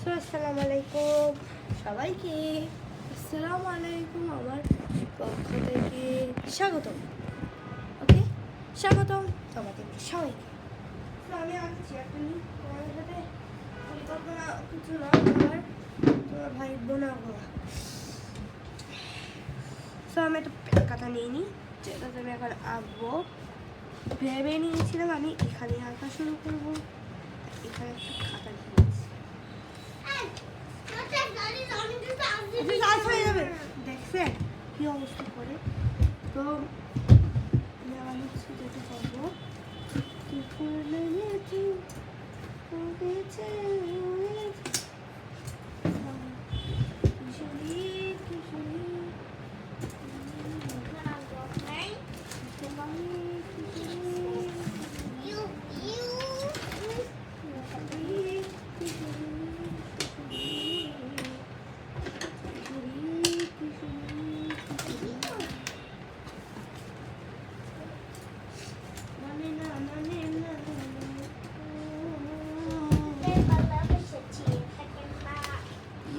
আসসালামু আলাইকুম সবাইকে। আসসালামু আলাইকুম আমার পক্ষ থেকে স্বাগতম। ওকে, স্বাগতম তোমাদেরকে সবাইকে। তো আমি আসছি একটা নিয়ে তোমাদের সাথে পরিকল্পনা কিছু না আমার তোমার ভাই বোনা হওয়া। তো আমি একটা কথা নিয়ে নিই, যেটাতে আমি এখন আঁকবো। ভেবে নিয়েছিলাম আমি এখানে আঁকা শুরু করবো, এখানে একটা খাতা নিয়ে নিয়েছি। দেখছেন কি অবস্থা করে? তো আমি হচ্ছে যেটা করবো,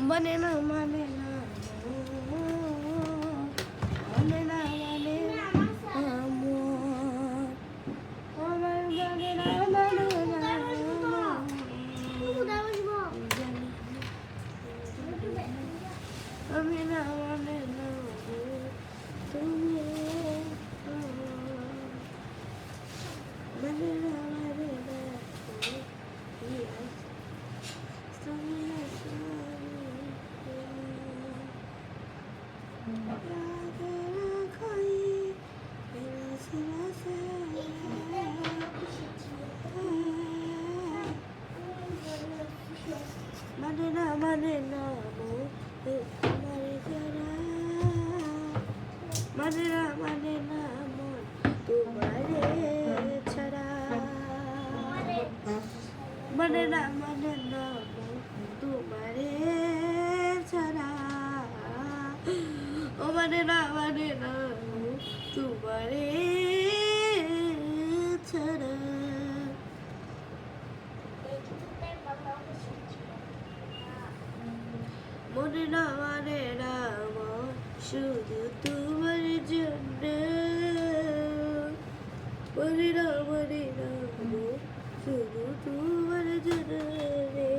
মানে না মানে না মানে না মানে আমি না মানে না তুমি মানে না মানে না মানে না মানে না মানে না মানে না মন তোমারে ছাড়া মানে না মানে না মন তোমারে ছাড়া ও মানে না মানে না তোমারে ছাড়া মনে না মানে না মন শুধু তোমার জন্য মনে না মানে না মন শুধু তোমার জন্য রে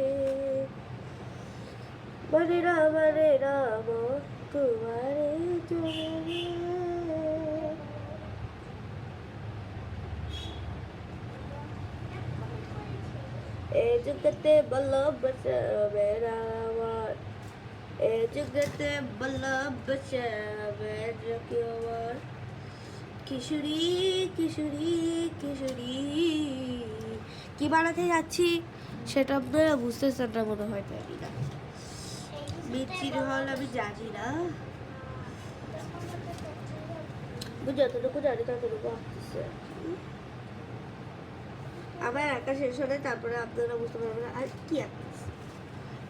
মনে না মানে না মন তোমার জন্য এ জগতে ভালোবাসা মেরা আমার এ জগতে ভালোবাসা মেরা কি আমার কিশোরী কিশোরী কিশোরী কি বানাতে যাচ্ছি সেটা আপনারা বুঝতেছেন না মনে হয়, জানি না মিষ্টির হল আমি জানি না, যতটুকু জানি ততটুকু আসতেছে। আমার আঁকা শেষ হলে তারপরে আপনারা বুঝতে পারবেন আর কি আঁকতেছে।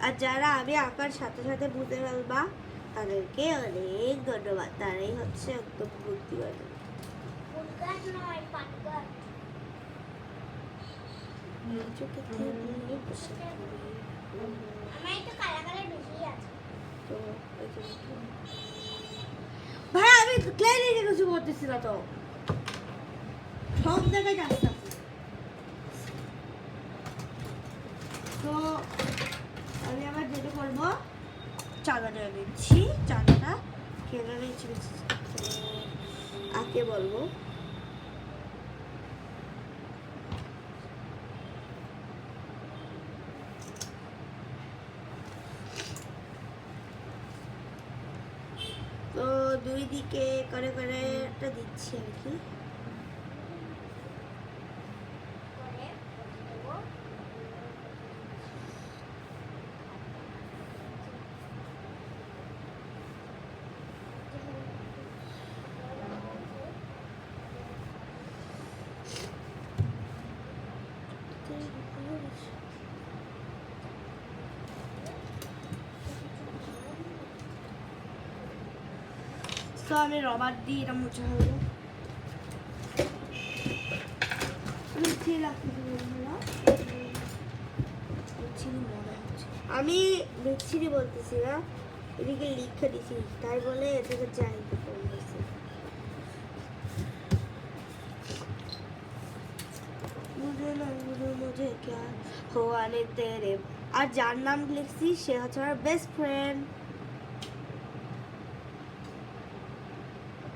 আর যারা আমি আঁকার সাথে সাথে বুঝতে পারবা তাদেরকে অনেক ধন্যবাদ, তারাই হচ্ছে একদম বুদ্ধিমান। ভাই আমি ক্লিয়ারলি কিছু করতেছি না, তো সব জায়গায় যাচ্ছে। তো আমি আবার যেটা করবো, চাঁদাটা নিচ্ছি, চাঁদাটা কেনা নিচ্ছি আঁকে বলবো। তো দুই দিকে করে করে একটা দিচ্ছি আর কি। তো আমি রবার দিয়ে এটা মুছে নেবো। মিষ্টি লাগতেছে বন্ধুরা, চিনি মনে হচ্ছে আমি বিচ্ছিরি বলতেছি না, এদিকে লিখে দিছি, তাই বলে এটাকে যাই ফোন দিছি। মুঝে ক্যা হওয়ানে তেরে, আর যার নাম লিখছি সে হচ্ছে আমার বেস্ট ফ্রেন্ড।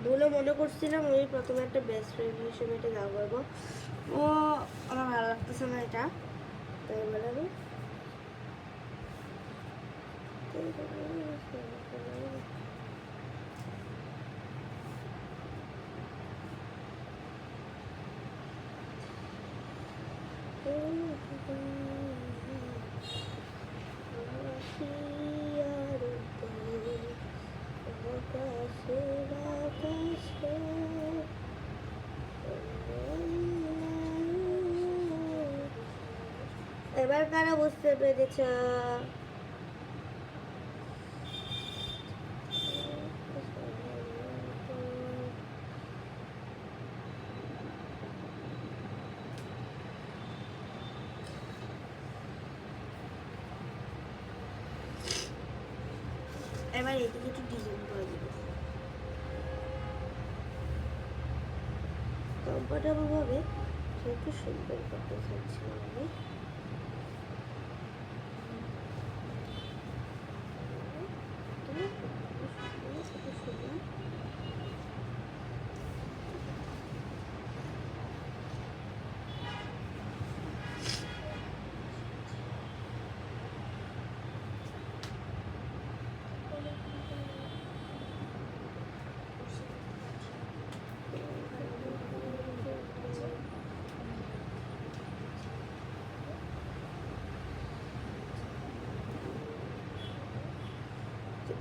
বলে মনে করছিলাম আমি প্রথমে একটা বেস্ট ফ্রেন্ড হিসেবে এটা গান করবো, ও আমার ভালো লাগতেছে না এটা, তাই বলে আমি এবার কারা বুঝতে পেরেছ? এবার এদিকে একটু ডিজাইন করে দেবো কমফোর্টেবল ভাবে, একটু সুন্দর করতে চাচ্ছিলাম আমি।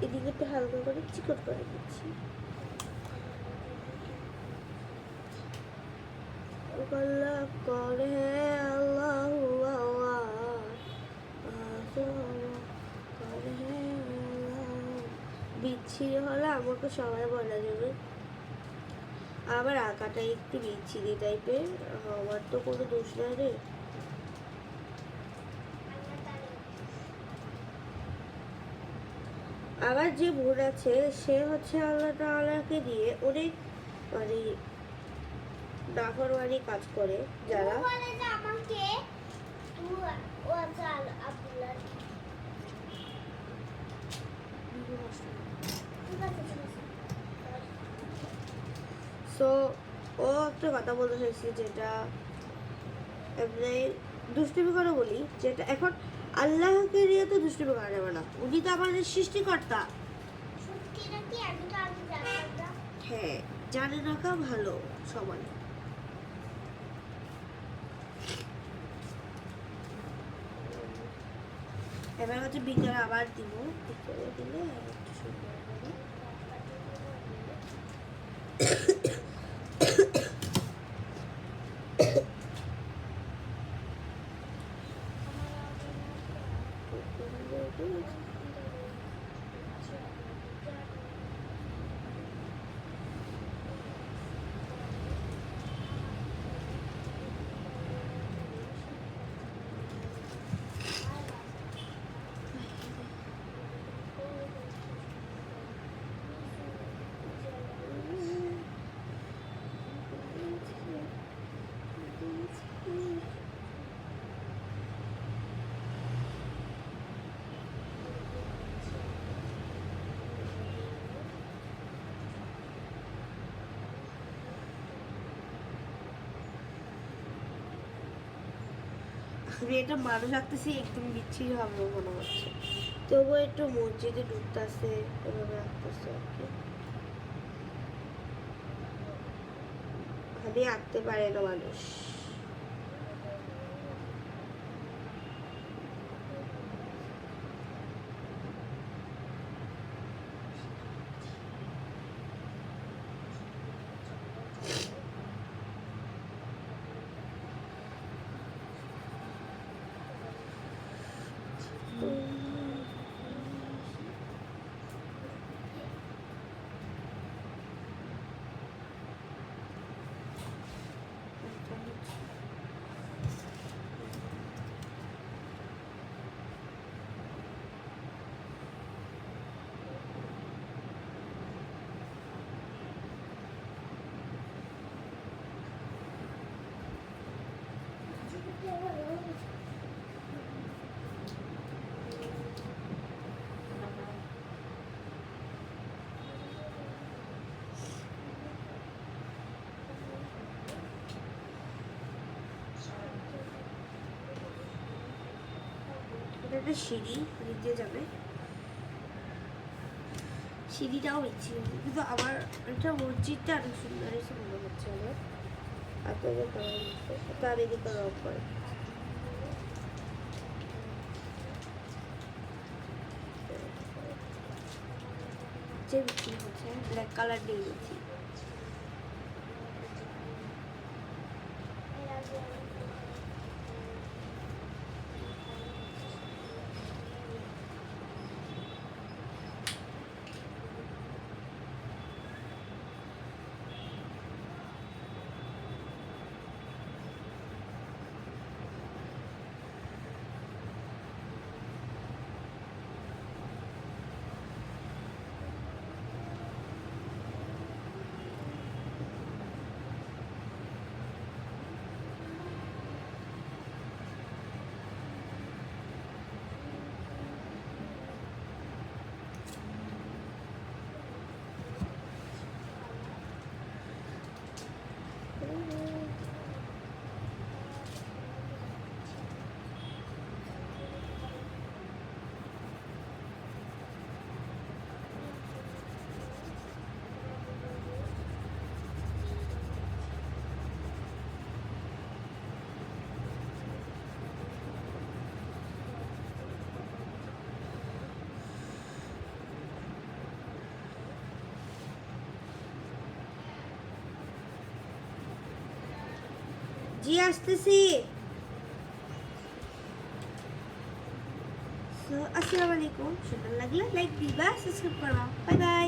এদিকে একটু হালকা করে চিকট করে দিচ্ছি। আল্লাহ করে আল্লাহু আল্লাহ, বিচ্ছিরি হলে আমাকে সবাই বলা যাবে, আবার আঁকাটা একটু বিচ্ছিরি টাইপের, আমার তো কোনো দোষ নাই রে। আবার যে বোন আছে সে হচ্ছে আল্লাহ তাআলাকে দিয়ে অনেক মানে নাফরমানি কাজ করে, যারা সো ও একটা কথা বলতে চাইছি, যেটা এমনি দুষ্টুমি করে বলি, যেটা এখন আল্লাহকে নিয়ে তো দুষ্টুমি করা যাবে না, উনি তো আমাদের সৃষ্টিকর্তা। হ্যাঁ, জানে রাখা ভালো সবাই। এবার হচ্ছে বিকেলে আবার দিব, বিকেলে দিলে একটু সুন্দর হবে। আমি একটা মানুষ আঁকতেছি, একদম বিচ্ছিরি হবে মনে হচ্ছে, তবুও একটু মসজিদে ঢুকতেছে এভাবে আঁকতেছে আর কি। আমি আঁকতে পারে না মানুষ। একটা সিঁড়ি নিতে যাবে, সিঁড়িটাও ইচ্ছে কিন্তু আমার একটা মসজিদটা অনেক সুন্দর এসে মনে হচ্ছে আমার। আপনাদের কেমন হচ্ছে তার এদিকে রং করে যে বিক্রি হচ্ছে ব্ল্যাক কালার দিয়ে দিচ্ছি। জি আসতেছি। আসসালামু আলাইকুম, সুন্দর লাগলে লাইক দিবা, সাবস্ক্রাইব করবা, বাই বাই।